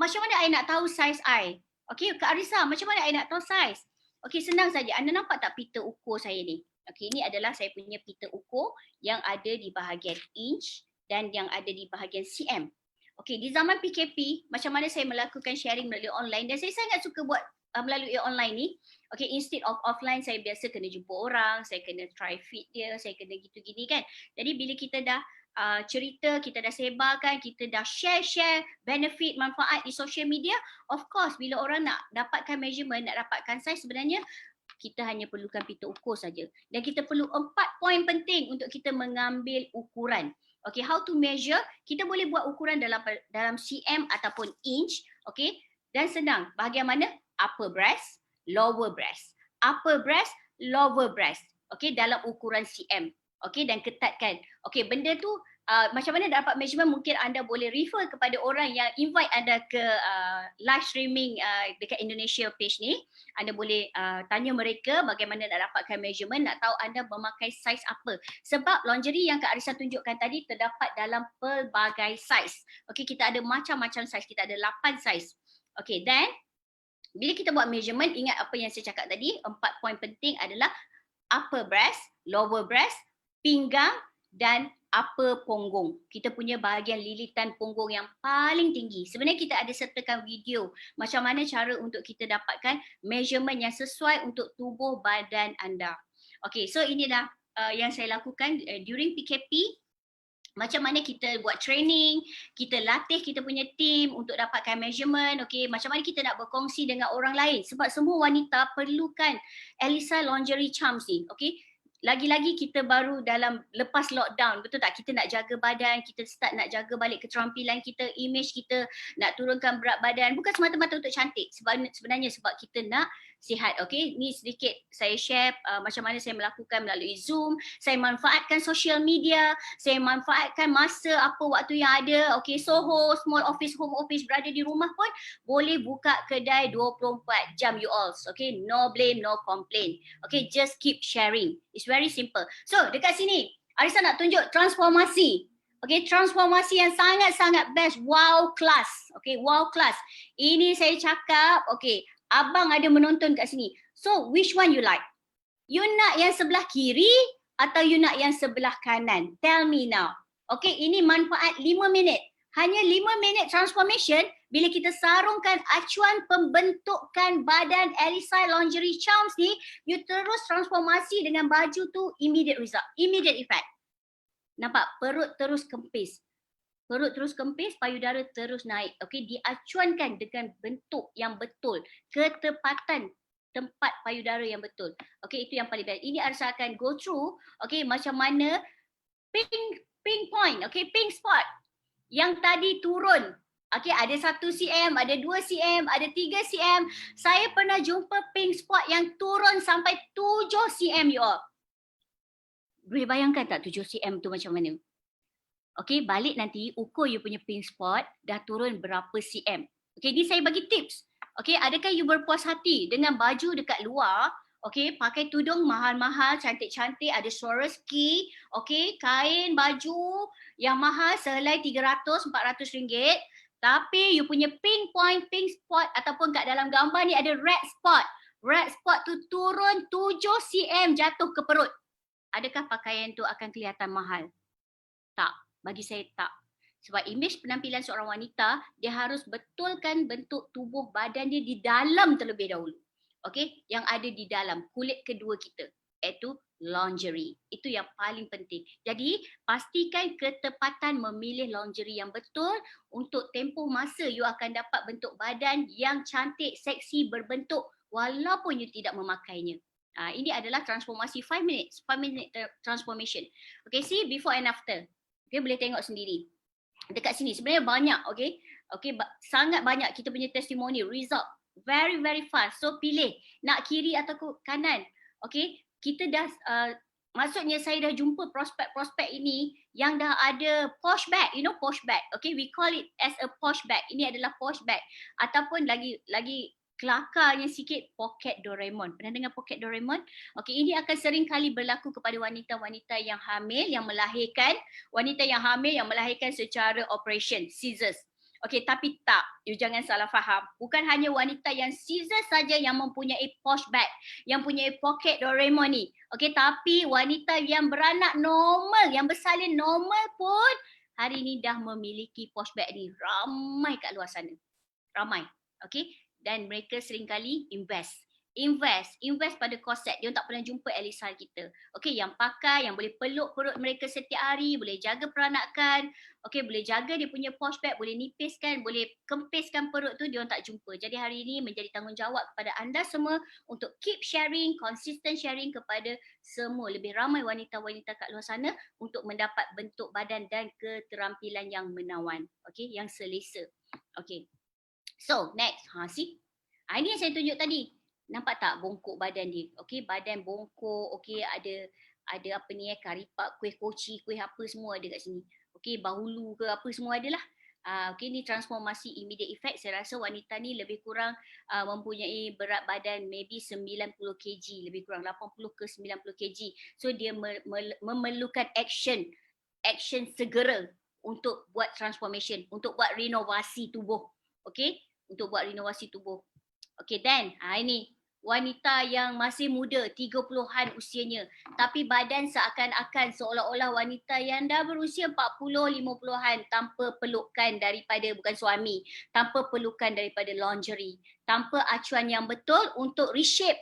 Macam mana I nak tahu size I? Okay, Kak Arisa, macam mana I nak tahu size? Okay, senang saja. Anda nampak tak pita ukur saya ni? Okay, ini adalah saya punya pita ukur yang ada di bahagian inch dan yang ada di bahagian cm. Okay, di zaman PKP, macam mana saya melakukan sharing melalui online, dan saya sangat suka buat melalui online ni. Okay, instead of offline, saya biasa kena jumpa orang, saya kena try fit dia, saya kena gitu gini kan. Jadi bila kita dah cerita, kita dah sebarkan, kita dah share benefit, manfaat di social media, of course bila orang nak dapatkan measurement, nak dapatkan size, sebenarnya kita hanya perlukan pita ukur saja. Dan kita perlu 4 poin penting untuk kita mengambil ukuran. Okay, how to measure? Kita boleh buat ukuran dalam cm ataupun inch. Okay, dan senang. Bahagian mana? Upper breast, lower breast. Upper breast, lower breast. Okay, dalam ukuran cm. Okay, dan ketatkan. Okay, benda tu macam mana dapat measurement, mungkin anda boleh refer kepada orang yang invite anda ke live streaming dekat Indonesia page ni. Anda boleh tanya mereka bagaimana nak dapatkan measurement, nak tahu anda memakai size apa. Sebab lingerie yang Kak Arisa tunjukkan tadi terdapat dalam pelbagai size. Okay, kita ada macam-macam size, kita ada 8 size. Okay, dan bila kita buat measurement, ingat apa yang saya cakap tadi, 4 poin penting adalah upper breast, lower breast, pinggang dan upper punggung. Kita punya bahagian lilitan punggung yang paling tinggi. Sebenarnya kita ada sertakan video macam mana cara untuk kita dapatkan measurement yang sesuai untuk tubuh badan anda. Okay, so ini dah yang saya lakukan during PKP. Macam mana kita buat training, kita latih kita punya team untuk dapatkan measurement, okay, macam mana kita nak berkongsi dengan orang lain. Sebab semua wanita perlukan Elisa Lingerie Charms ni, okay. Lagi-lagi kita baru dalam lepas lockdown, betul tak? Kita nak jaga badan, kita start nak jaga balik keterampilan kita, image kita, nak turunkan berat badan. Bukan semata-mata untuk cantik, sebenarnya sebab kita nak sihat. Okay, ni sedikit saya share macam mana saya melakukan melalui Zoom. Saya manfaatkan social media, saya manfaatkan masa apa waktu yang ada. Okay, Soho, small office, home office, berada di rumah pun boleh buka kedai 24 jam you all. Okay, no blame, no complain. Okay, just keep sharing. It's very simple. So, dekat sini, Arisa nak tunjuk transformasi. Okay, transformasi yang sangat-sangat best. Wow class. Okay, wow class. Ini saya cakap, okay, abang ada menonton kat sini. So, which one you like? You nak yang sebelah kiri atau you nak yang sebelah kanan? Tell me now. Okay, ini manfaat 5 minit. Hanya 5 minit transformation bila kita sarungkan acuan pembentukan badan Elisa Lingerie Charms ni, you terus transformasi dengan baju tu, immediate result, immediate effect. Nampak? Perut terus kempis. Perut terus kempis, payudara terus naik. Okay, diacuankan dengan bentuk yang betul. Ketepatan tempat payudara yang betul. Okay, itu yang paling best. Ini Arisa akan go through, okay, macam mana pink point, okay, pink spot yang tadi turun. Okay, ada 1 cm, ada 2 cm, ada 3 cm. Saya pernah jumpa pink spot yang turun sampai 7 cm you all. Boleh bayangkan tak 7 cm tu macam mana? Okay, balik nanti ukur you punya pink spot dah turun berapa cm. Okay, ni saya bagi tips. Okay, adakah you berpuas hati dengan baju dekat luar? Okay, pakai tudung mahal-mahal, cantik-cantik, ada Swarovski, okay, kain baju yang mahal sehelai 300-400 ringgit. Tapi you punya pink point, pink spot ataupun kat dalam gambar ni ada red spot. Red spot tu turun 7 cm jatuh ke perut. Adakah pakaian tu akan kelihatan mahal? Tak, bagi saya tak. Sebab imej penampilan seorang wanita, dia harus betulkan bentuk tubuh badan dia di dalam terlebih dahulu. Okay, yang ada di dalam kulit kedua kita, iaitu lingerie. Itu yang paling penting. Jadi, pastikan ketepatan memilih lingerie yang betul. Untuk tempoh masa you akan dapat bentuk badan yang cantik, seksi, berbentuk walaupun you tidak memakainya. Ini adalah transformasi 5 minutes, 5 minute transformation. Okay, see before and after. Okay, boleh tengok sendiri. dekat sini sebenarnya banyak, okay? Okay, sangat banyak kita punya testimoni, result very very fast. So pilih nak kiri atau kanan. Okay, kita dah maksudnya saya dah jumpa prospek-prospek ini yang dah ada posh bag, you know posh bag. Okay, we call it as a posh bag. Ini adalah posh bag ataupun lagi kelakarnya sikit pocket Doraemon. Pernah dengar pocket Doraemon? Okay, ini akan sering kali berlaku kepada wanita-wanita yang hamil, yang melahirkan, wanita yang hamil yang melahirkan secara operation, scissors. Okay, tapi tak, you jangan salah faham. Bukan hanya wanita yang scissors saja yang mempunyai posh bag, yang mempunyai pocket Doraemon ni. Okay, tapi wanita yang beranak normal, yang bersalin normal pun hari ni dah memiliki posh bag ni. Ramai kat luar sana. Ramai. Okay, dan mereka seringkali invest pada korset. Dia tak pernah jumpa Elisa kita. Okey, yang pakai, yang boleh peluk perut mereka setiap hari, boleh jaga peranakan, okey, boleh jaga dia punya posh bag, boleh nipiskan, boleh kempiskan perut tu, dia tak jumpa. Jadi hari ini menjadi tanggungjawab kepada anda semua untuk keep sharing, consistent sharing kepada semua, lebih ramai wanita-wanita kat luar sana untuk mendapat bentuk badan dan keterampilan yang menawan. Okey, yang selesa. Okey. So, next. See? Ini yang saya tunjuk tadi. Nampak tak bongkok badan dia? Okey, badan bongkok, okey, ada apa ni karipak, kuih koci, kuih apa semua ada kat sini. Okey, bahulu ke apa semua adalah. Okey, ni transformasi immediate effect. Saya rasa wanita ni lebih kurang mempunyai berat badan maybe 90 kg, lebih kurang 80 ke 90 kg. So dia memerlukan action segera untuk buat transformation, untuk buat renovasi tubuh. Okey, untuk buat renovasi tubuh. Okay, then ini wanita yang masih muda, 30-an usianya, tapi badan seakan-akan seolah-olah wanita yang dah berusia 40, 50-an tanpa pelukan daripada bukan suami, tanpa pelukan daripada lingerie, tanpa acuan yang betul untuk reshape,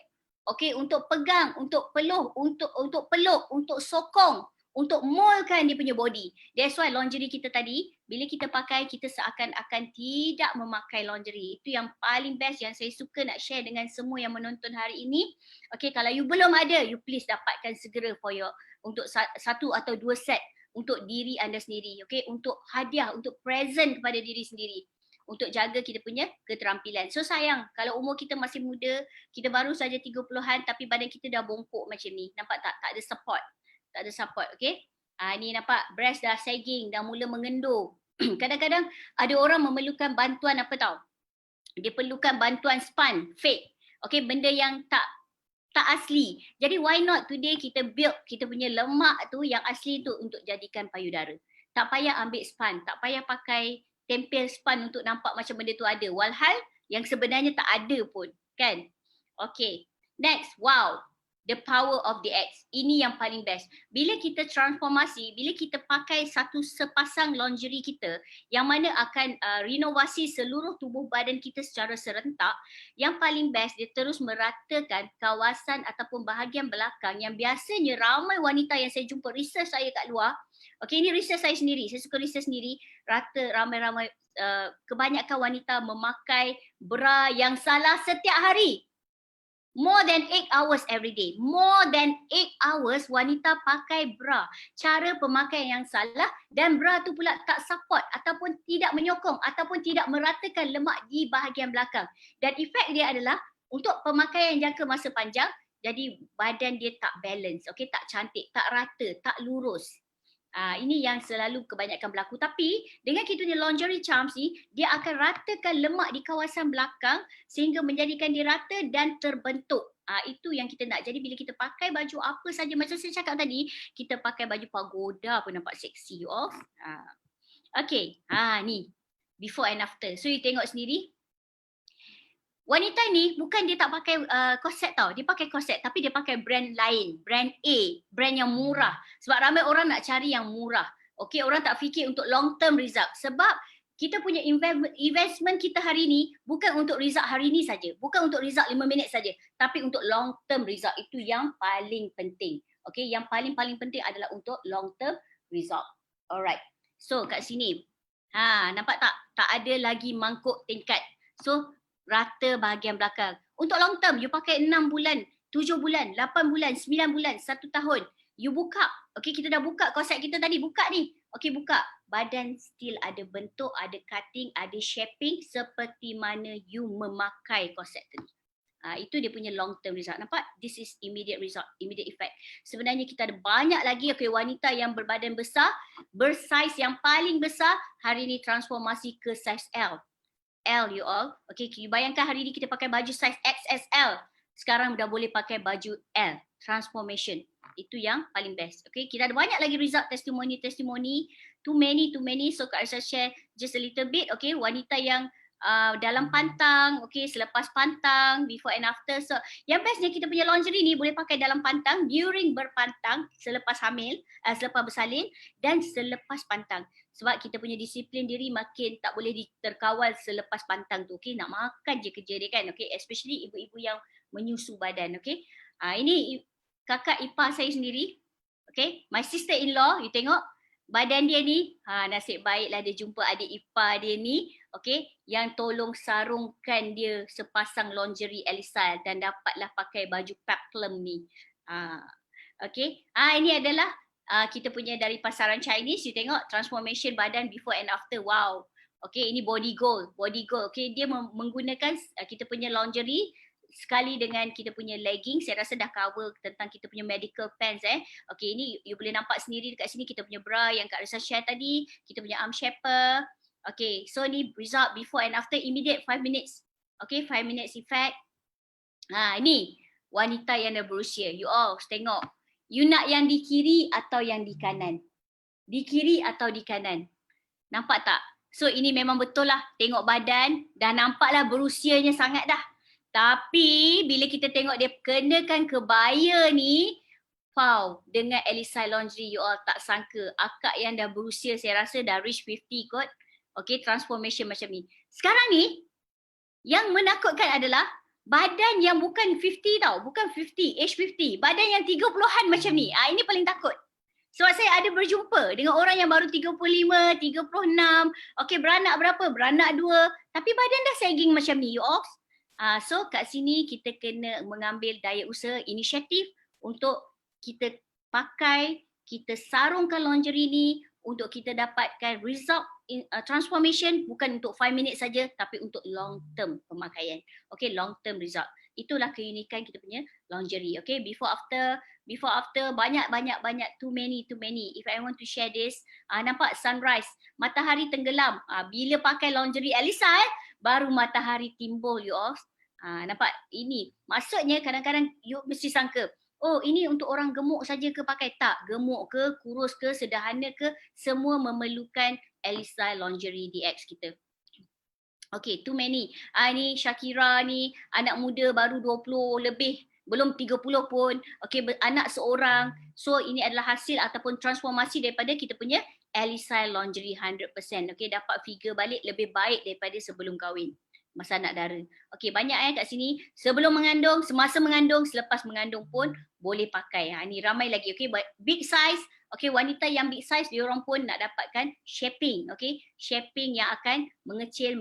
okay, untuk pegang, untuk peluh, untuk peluk, untuk sokong, untuk moldkan dia punya body. That's why lingerie kita tadi, bila kita pakai, kita seakan-akan tidak memakai lingerie. Itu yang paling best yang saya suka nak share dengan semua yang menonton hari ini. Okay, kalau you belum ada, you please dapatkan segera for your, untuk satu atau dua set untuk diri anda sendiri. Okay, untuk hadiah, untuk present kepada diri sendiri. Untuk jaga kita punya keterampilan. So sayang, kalau umur kita masih muda, kita baru saja 30-an tapi badan kita dah bongkok macam ni. Nampak tak? Tak ada support. Tak ada support, okay? Ni nampak breast dah sagging, dah mula mengendur. Kadang-kadang ada orang memerlukan bantuan apa tau? Dia perlukan bantuan span, fake. Okay, benda yang tak asli. Jadi why not today kita build kita punya lemak tu yang asli tu untuk jadikan payudara. Tak payah ambil span, tak payah pakai tempel span untuk nampak macam benda tu ada. Walhal yang sebenarnya tak ada pun, kan? Okay, next, wow. The power of the X. Ini yang paling best. Bila kita transformasi, bila kita pakai satu sepasang lingerie kita yang mana akan renovasi seluruh tubuh badan kita secara serentak, yang paling best dia terus meratakan kawasan ataupun bahagian belakang yang biasanya ramai wanita yang saya jumpa research saya kat luar. Okay, ini research saya sendiri. Saya suka research sendiri. Rata ramai-ramai kebanyakan wanita memakai bra yang salah setiap hari. More than 8 hours every day. More than 8 hours wanita pakai bra. Cara pemakaian yang salah dan bra tu pula tak support ataupun tidak menyokong ataupun tidak meratakan lemak di bahagian belakang. Dan efek dia adalah untuk pemakaian jangka masa panjang, jadi badan dia tak balance, okay? Tak cantik, tak rata, tak lurus. Ini yang selalu kebanyakan berlaku. Tapi dengan kita punya lingerie charms ni, dia akan ratakan lemak di kawasan belakang sehingga menjadikan dia rata dan terbentuk. Itu yang kita nak. Jadi bila kita pakai baju apa saja, macam saya cakap tadi, kita pakai baju pagoda pun nampak seksi. You all. Okay, ni before and after. So you tengok sendiri. Wanita ni bukan dia tak pakai korset tau. Dia pakai korset tapi dia pakai brand lain. Brand A. Brand yang murah. Sebab ramai orang nak cari yang murah. Okay, orang tak fikir untuk long term result. Sebab kita punya investment kita hari ni bukan untuk result hari ni saja. Bukan untuk result 5 minit saja. Tapi untuk long term result. Itu yang paling penting. Okay, yang paling penting adalah untuk long term result. Alright. So kat sini. Nampak tak? Tak ada lagi mangkuk tingkat. So rata bahagian belakang. Untuk long term, you pakai 6 bulan, 7 bulan, 8 bulan, 9 bulan, 1 tahun. You buka. Okay, kita dah buka korset kita tadi. Buka ni. Okay, buka. Badan still ada bentuk, ada cutting, ada shaping seperti mana you memakai korset tadi. Itu dia punya long term result. Nampak? This is immediate result, immediate effect. Sebenarnya kita ada banyak lagi wanita yang berbadan besar, bersaiz yang paling besar, hari ini transformasi ke size L. L you all. Okay, bayangkan hari ini kita pakai baju size XSL. Sekarang dah boleh pakai baju L. Transformation. Itu yang paling best. Okay, kita ada banyak lagi result testimoni. Too many. So Kak Aisyah share just a little bit. Okay, wanita yang dalam pantang, okay, selepas pantang, before and after. So yang bestnya kita punya lingerie ni boleh pakai dalam pantang, during berpantang, selepas hamil, selepas bersalin dan selepas pantang. Sebab kita punya disiplin diri makin tak boleh terkawal selepas pantang tu. Okay, nak makan je kerja dia kan. Okay, especially ibu-ibu yang menyusu badan. Okay, ini kakak ipar saya sendiri. Okay, my sister-in-law, you tengok badan dia ni, nasib baiklah dia jumpa adik ipar dia ni, okay, yang tolong sarungkan dia sepasang lingerie Elisal dan dapatlah pakai baju peplum ni. Okay, ini adalah kita punya dari pasaran Chinese. You tengok transformation badan before and after. Wow. Okay, ini body goal. Okay, dia menggunakan kita punya lingerie sekali dengan kita punya legging. Saya rasa dah cover tentang kita punya medical pants. Okay, ini you boleh nampak sendiri dekat sini kita punya bra yang Kak Risa share tadi. Kita punya arm shaper. Okay, so ni result before and after immediate 5 minutes. Okay, 5 minutes effect. Ini wanita yang dah berusia. You all tengok. You nak yang di kiri atau yang di kanan? Di kiri atau di kanan? Nampak tak? So ini memang betul lah. Tengok badan. Dah nampaklah berusianya sangat dah. Tapi bila kita tengok dia kenakan kebaya ni, wow, dengan Elisal lingerie, you all tak sangka. Akak yang dah berusia, saya rasa dah reach 50 kot. Okay, transformation macam ni. Sekarang ni, yang menakutkan adalah badan yang bukan 50 tau. Bukan 50, age 50. Badan yang 30-an macam ni. Ini paling takut. Sebab saya ada berjumpa dengan orang yang baru 35, 36. Okay, beranak berapa? Beranak 2. Tapi badan dah sagging macam ni, you all. So kat sini kita kena mengambil daya usaha, inisiatif untuk kita pakai, kita sarungkan lingerie ni untuk kita dapatkan result transformation, bukan untuk 5 minit saja tapi untuk long term pemakaian. Okay, long term result. Itulah keunikan kita punya lingerie. Okay, before after banyak too many. If I want to share this, nampak sunrise, matahari tenggelam. Bila pakai lingerie Elisal, baru matahari timbul, you all. Nampak ini maksudnya kadang-kadang you mesti sangka, oh ini untuk orang gemuk saja ke pakai? Tak, gemuk ke, kurus ke, sederhana ke, semua memerlukan Elisal lingerie DX kita. Okay, too many. Ni Shakira ni anak muda baru 20 lebih, belum 30 pun. Okay, anak seorang. So ini adalah hasil ataupun transformasi daripada kita punya Elisal lingerie 100%. Okay, dapat figure balik lebih baik daripada sebelum kahwin. Masa anak dara. Okay, banyak kat sini. Sebelum mengandung, semasa mengandung, selepas mengandung pun boleh pakai. Ni ramai lagi. Okay, big size. Okay, wanita yang big size, diorang pun nak dapatkan shaping. Okay, shaping yang akan mengecil.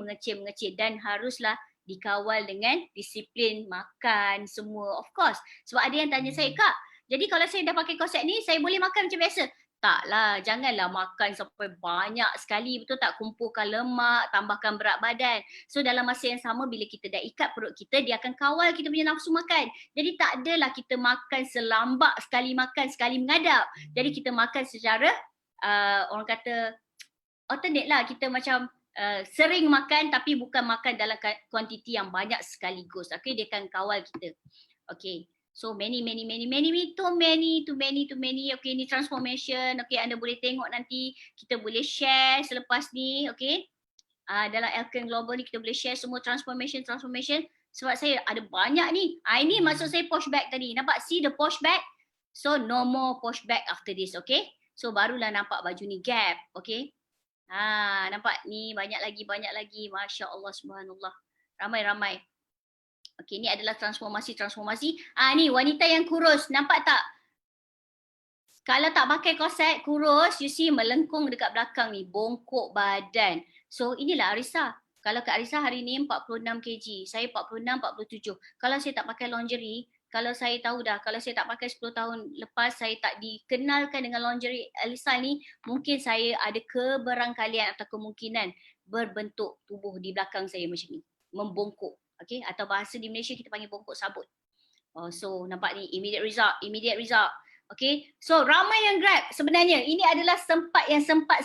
Dan haruslah dikawal dengan disiplin makan semua. Of course. Sebab ada yang tanya saya, Kak, jadi kalau saya dah pakai korset ni, saya boleh makan macam biasa? Taklah, janganlah makan sampai banyak sekali, betul tak? Kumpulkan lemak, tambahkan berat badan. So dalam masa yang sama bila kita dah ikat perut kita, dia akan kawal kita punya nafsu makan. Jadi tak adalah kita makan selambak, sekali makan, sekali mengadap. Jadi kita makan secara, orang kata, alternate lah. Kita macam sering makan tapi bukan makan dalam kuantiti yang banyak sekaligus. Okay, dia akan kawal kita. Okay. So many, too many. Okay, ni transformation. Okay, anda boleh tengok nanti. Kita boleh share selepas ni. Okay, dalam Elken Global ni kita boleh share semua transformation. Sebab saya ada banyak ni. Ini maksud saya posh back tadi. Nampak? See the posh back? So no more posh back after this. Okay, so barulah nampak baju ni gap. Okay, nampak ni banyak lagi. Masya Allah, subhanallah. Ramai. Okay, ni adalah transformasi. Ni wanita yang kurus. Nampak tak? Kalau tak pakai korset, kurus, you see melengkung dekat belakang ni. Bongkok badan. So, inilah Arisa. Kalau Kak Arisa hari ni 46 kg. Saya 46, 47. Kalau saya tak pakai lingerie, kalau saya tahu dah, kalau saya tak pakai 10 tahun lepas, saya tak dikenalkan dengan lingerie Elisa ni, mungkin saya ada keberangkalian atau kemungkinan berbentuk tubuh di belakang saya macam ni, membongkok. Okay, atau bahasa di Malaysia kita panggil bongkok sabut. So nampak ni immediate result, immediate result. Okay, so ramai yang grab. Sebenarnya ini adalah sempat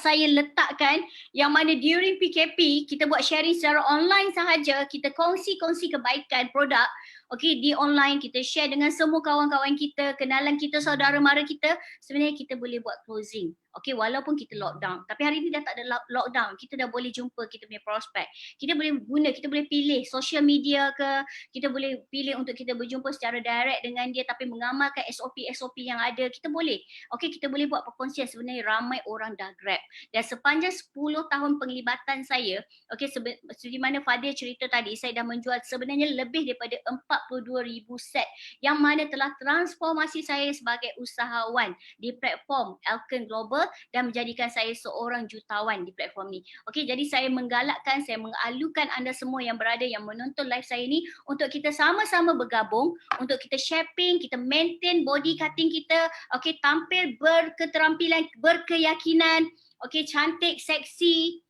saya letakkan, yang mana during PKP kita buat sharing secara online sahaja, kita kongsi kebaikan produk. Okay, di online kita share dengan semua kawan-kawan kita, kenalan kita, saudara mara kita. Sebenarnya kita boleh buat closing. Okay, walaupun kita lockdown. Tapi hari ni dah tak ada lockdown. Kita dah boleh jumpa kita punya prospek. Kita boleh guna, kita boleh pilih social media ke, kita boleh pilih untuk kita berjumpa secara direct dengan dia tapi mengamalkan SOP yang ada. Kita boleh. Okay, kita boleh buat perkongsian. Sebenarnya ramai orang dah grab. Dan sepanjang 10 tahun penglibatan saya, okay, seperti mana Fadil cerita tadi, saya dah menjual sebenarnya lebih daripada 42,000 set yang mana telah transformasi saya sebagai usahawan di platform Elken Global dan menjadikan saya seorang jutawan di platform ni. Okey, jadi saya menggalakkan, saya mengalukan anda semua yang berada, yang menonton live saya ni, untuk kita sama-sama bergabung, untuk kita shaping, kita maintain body cutting kita, okey, tampil berketerampilan, berkeyakinan, okey, cantik, seksi,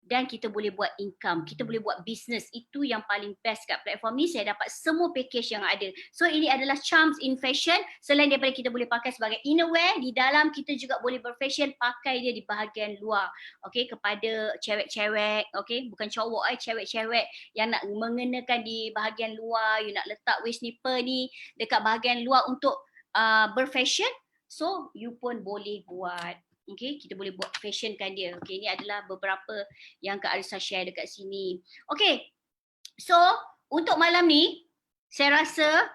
dan kita boleh buat income, kita boleh buat business. Itu yang paling best kat platform ni. Saya dapat semua package yang ada. So ini adalah charms in fashion. Selain daripada kita boleh pakai sebagai innerwear, di dalam kita juga boleh berfashion pakai dia di bahagian luar. Okay, kepada cewek-cewek, okay, bukan cowok, cewek-cewek yang nak mengenakan di bahagian luar, you nak letak waist nipple ni dekat bahagian luar untuk berfashion. So you pun boleh buat. Okay, kita boleh buat fashionkan dia. Okay, ini adalah beberapa yang Kak Arisa share dekat sini. Okay, so untuk malam ni, saya rasa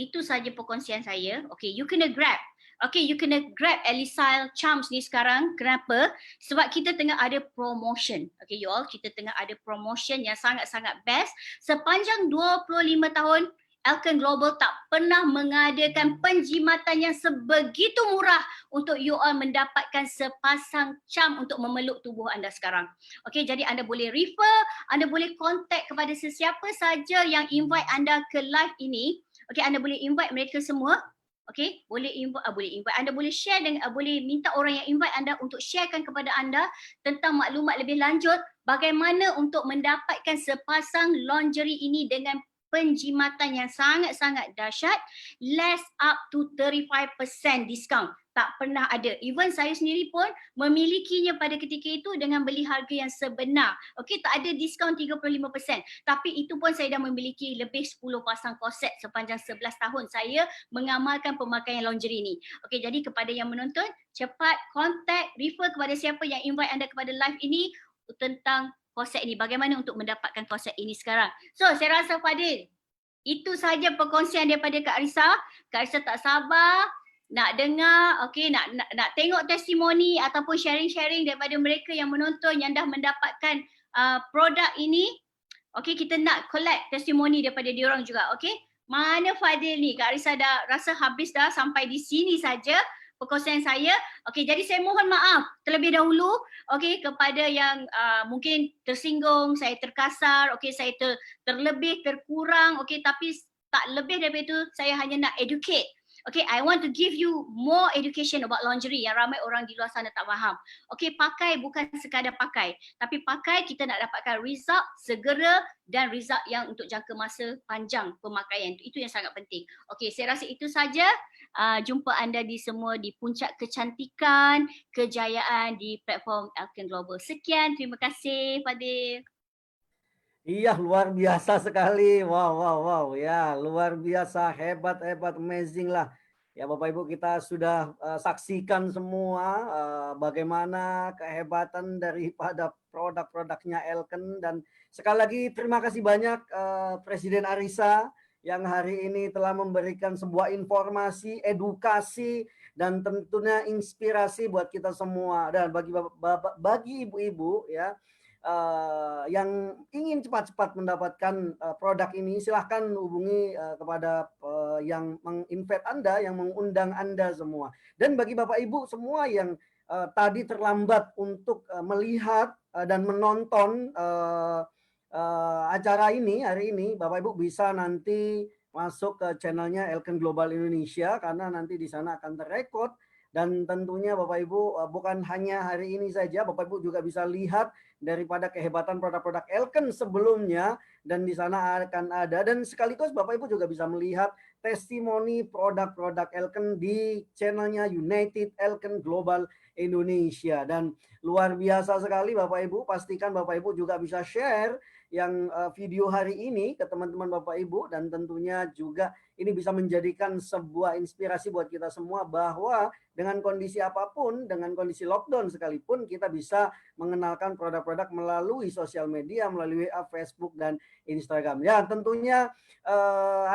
itu saja perkongsian saya. Okay, you kena grab. Okay, you kena grab Elisa Charms ni sekarang. Kenapa? Sebab kita tengah ada promotion. Okay, you all, kita tengah ada promotion yang sangat-sangat best. Sepanjang 25 tahun, Elken Global tak pernah mengadakan penjimatan yang sebegitu murah untuk you all mendapatkan sepasang charm untuk memeluk tubuh anda sekarang. Okay, jadi anda boleh refer, anda boleh contact kepada sesiapa saja yang invite anda ke live ini. Okay, anda boleh invite mereka semua. Okay, boleh invite. Anda boleh share dengan, boleh minta orang yang invite anda untuk sharekan kepada anda tentang maklumat lebih lanjut bagaimana untuk mendapatkan sepasang lingerie ini dengan penjimatan yang sangat-sangat dahsyat, less up to 35% diskaun. Tak pernah ada. Even saya sendiri pun memilikinya pada ketika itu dengan beli harga yang sebenar. Okey, tak ada diskaun 35%. Tapi itu pun saya dah memiliki lebih 10 pasang korset sepanjang 11 tahun saya mengamalkan pemakaian lingerie ni. Okey, jadi kepada yang menonton, cepat contact, refer kepada siapa yang invite anda kepada live ini tentang korset ini. Bagaimana untuk mendapatkan korset ini sekarang. So, saya rasa Fadil, itu saja perkongsian daripada Kak Arisa. Kak Arisa tak sabar nak dengar, okay, nak tengok testimoni ataupun sharing-sharing daripada mereka yang menonton yang dah mendapatkan produk ini. Okay, kita nak collect testimoni daripada diorang juga. Okay, mana Fadil ni? Kak Arisa dah rasa habis dah, sampai di sini saja perkongsian saya. Okey, jadi saya mohon maaf terlebih dahulu, okey, kepada yang mungkin tersinggung, saya terkasar, okey, saya terlebih, terkurang, okey, tapi tak lebih daripada itu, saya hanya nak educate. Okay, I want to give you more education about lingerie yang ramai orang di luar sana tak faham. Okay, pakai bukan sekadar pakai, tapi pakai kita nak dapatkan result segera dan result yang untuk jangka masa panjang pemakaian. Itu yang sangat penting. Okay, saya rasa itu saja. Jumpa anda di semua di puncak kecantikan, kejayaan di platform Elken Global. Sekian, terima kasih Fadil. Iya, luar biasa sekali. Wow. Ya, luar biasa, hebat, amazing lah. Ya, Bapak Ibu, kita sudah saksikan semua bagaimana kehebatan daripada produk-produknya Elken. Dan sekali lagi terima kasih banyak Presiden Arisa yang hari ini telah memberikan sebuah informasi, edukasi, dan tentunya inspirasi buat kita semua. Dan bagi ibu-ibu ya, yang ingin cepat-cepat mendapatkan produk ini, silahkan hubungi kepada yang menginvite Anda, yang mengundang Anda semua. Dan bagi Bapak Ibu semua yang tadi terlambat untuk melihat dan menonton acara ini hari ini, Bapak Ibu bisa nanti masuk ke channelnya Elken Global Indonesia karena nanti di sana akan terrekod. Dan tentunya Bapak Ibu bukan hanya hari ini saja, Bapak Ibu juga bisa lihat daripada kehebatan produk-produk Elken sebelumnya, dan di sana akan ada, dan sekaligus Bapak Ibu juga bisa melihat testimoni produk-produk Elken di channelnya United Elken Global Indonesia. Dan luar biasa sekali Bapak Ibu, pastikan Bapak Ibu juga bisa share yang video hari ini ke teman-teman Bapak Ibu, dan tentunya juga ini bisa menjadikan sebuah inspirasi buat kita semua bahwa dengan kondisi apapun, dengan kondisi lockdown sekalipun, kita bisa mengenalkan produk-produk melalui sosial media, melalui Facebook dan Instagram. Ya, tentunya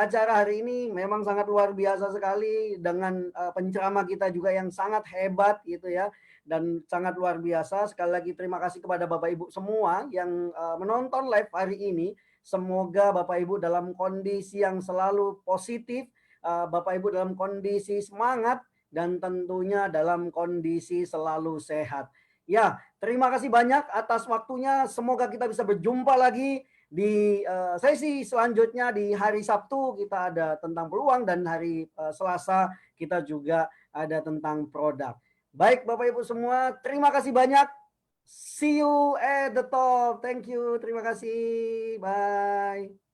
acara hari ini memang sangat luar biasa sekali dengan penceramah kita juga yang sangat hebat gitu ya, dan sangat luar biasa. Sekali lagi terima kasih kepada Bapak Ibu semua yang menonton live hari ini. Semoga Bapak Ibu dalam kondisi yang selalu positif, Bapak Ibu dalam kondisi semangat, dan tentunya dalam kondisi selalu sehat. Ya, terima kasih banyak atas waktunya. Semoga kita bisa berjumpa lagi di sesi selanjutnya. Di hari Sabtu kita ada tentang peluang, dan hari Selasa kita juga ada tentang produk. Baik Bapak Ibu semua, terima kasih banyak. See you at the top. Thank you. Terima kasih. Bye.